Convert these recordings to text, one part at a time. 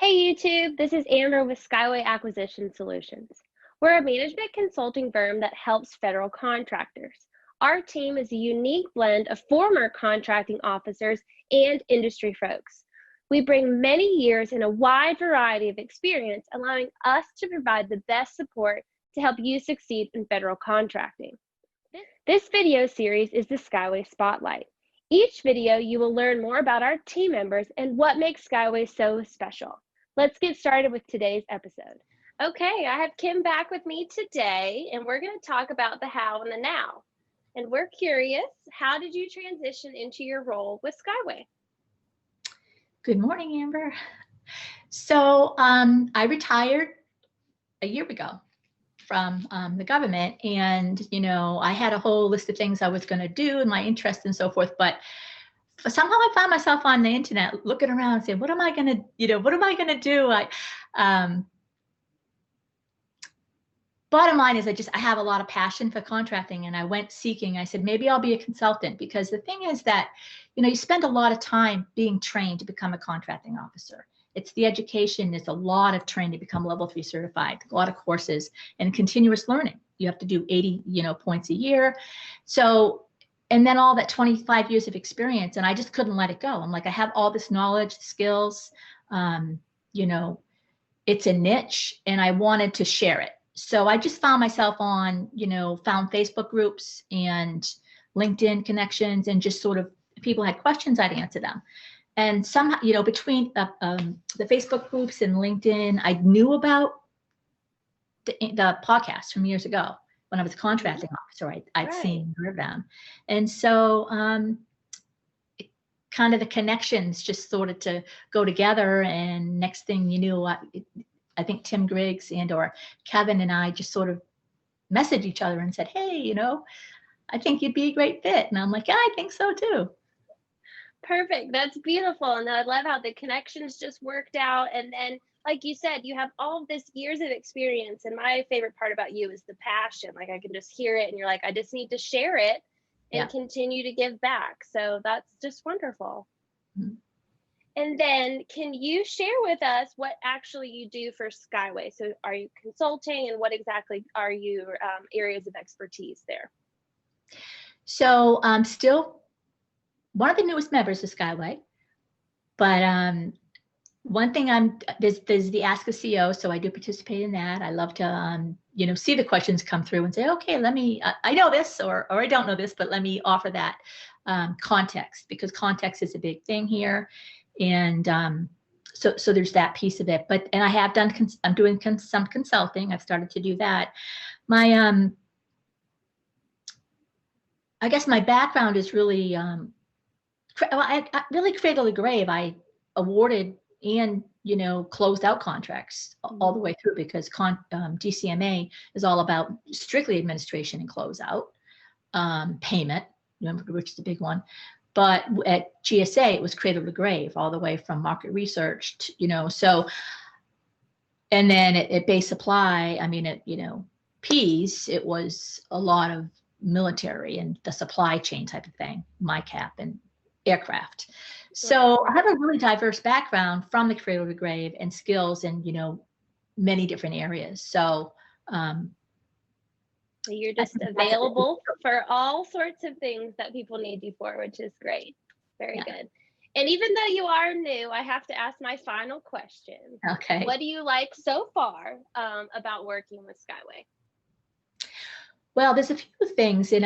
Hey YouTube, this is Amber with Skyway Acquisition Solutions. We're a management consulting firm that helps federal contractors. Our team is a unique blend of former contracting officers and industry folks. We bring many years and a wide variety of experience, allowing us to provide the best support to help you succeed in federal contracting. This video series is the Skyway Spotlight. Each video you will learn more about our team members and what makes Skyway so special. Let's get started with today's episode. Okay, I have Kim back with me today, and we're going to talk about the how and the now. And we're curious, how did you transition into your role with Skyway? Good morning, Amber. So I retired a year ago from the government, and I had a whole list of things I was going to do and my interests and so forth, but somehow I found myself on the internet looking around and saying, what am I going to do? Bottom line is I have a lot of passion for contracting, and I went seeking. I said, maybe I'll be a consultant, because the thing is that, you spend a lot of time being trained to become a contracting officer. It's the education. There's a lot of training to become level 3 certified, a lot of courses and continuous learning. You have to do 80, points a year. So, and then all that 25 years of experience, and I just couldn't let it go. I'm like, I have all this knowledge, skills, it's a niche, and I wanted to share it. So I just found myself on, found Facebook groups and LinkedIn connections, and just sort of, people had questions, I'd answer them. And somehow, between the Facebook groups and LinkedIn, I knew about the podcast from years ago. When I was a contracting officer, I'd seen heard them. And so kind of the connections just sorted to go together. And next thing you knew, I think Tim Griggs or Kevin and I just sort of messaged each other and said, hey, I think you'd be a great fit. And I'm like, yeah, I think so too. Perfect. That's beautiful. And I love how the connections just worked out. And then, like you said, you have all of this years of experience. And my favorite part about you is the passion. Like, I can just hear it, and you're like, I just need to share it and continue to give back. So that's just wonderful. Mm-hmm. And then can you share with us what actually you do for Skyway? So are you consulting, and what exactly are your areas of expertise there? So I'm still one of the newest members of Skyway, but one thing there's the Ask a CO, so I do participate in that. I love to see the questions come through and say, okay, let me I know this, or I don't know this, but let me offer that context, because context is a big thing here. And so there's that piece of it. And I have done I'm doing some consulting. I've started to do that. My I guess my background is really I really cradle to grave. I awarded and closed out contracts all the way through, because DCMA is all about strictly administration and closeout, payment, which is the big one. But at GSA, it was cradle to grave, all the way from market research to, so. And then at Base Supply, P's, it was a lot of military and the supply chain type of thing, MICAP and aircraft. So I have a really diverse background from the cradle to grave, and skills in, many different areas. So you're just available for all sorts of things that people need you for, which is great. Very good. And even though you are new, I have to ask my final question. Okay. What do you like so far about working with Skyway? Well, there's a few things. And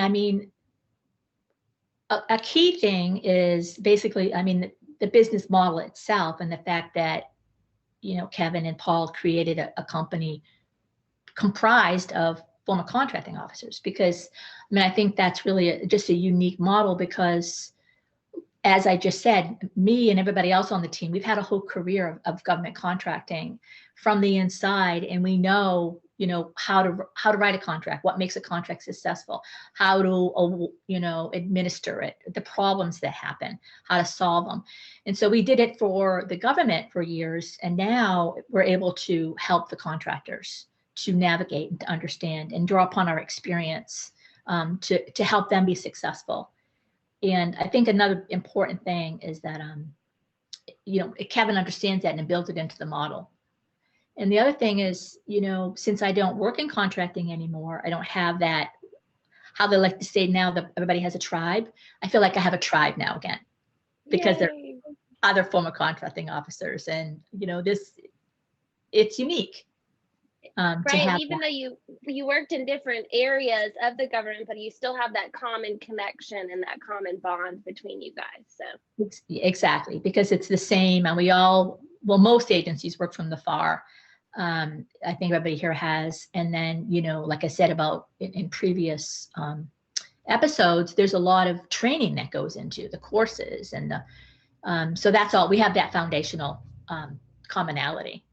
a key thing is basically, the business model itself, and the fact that, Kevin and Paul created a company comprised of former contracting officers, because I think that's really just a unique model, because as I just said, me and everybody else on the team, we've had a whole career of government contracting from the inside, and we know, how to write a contract, what makes a contract successful, how to, administer it, the problems that happen, how to solve them. And so we did it for the government for years, and now we're able to help the contractors to navigate and to understand and draw upon our experience to help them be successful. And I think another important thing is that Kevin understands that and builds it into the model. And the other thing is, since I don't work in contracting anymore, I don't have that, how they like to say now that everybody has a tribe. I feel like I have a tribe now again, because there are other former contracting officers, and it's unique. Right. Even though you worked in different areas of the government, but you still have that common connection and that common bond between you guys. So exactly, because it's the same, and most agencies work from the FAR. I think everybody here has, and then like I said about in previous episodes, there's a lot of training that goes into the courses, and so that's all. We have that foundational commonality.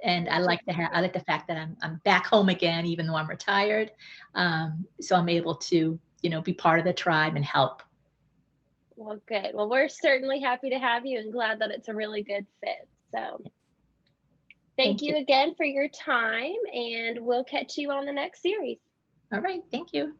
And I like the fact that I'm back home again, even though I'm retired. So I'm able to, be part of the tribe and help. Well, good. Well, we're certainly happy to have you and glad that it's a really good fit. So thank you again for your time, and we'll catch you on the next series. All right. Thank you.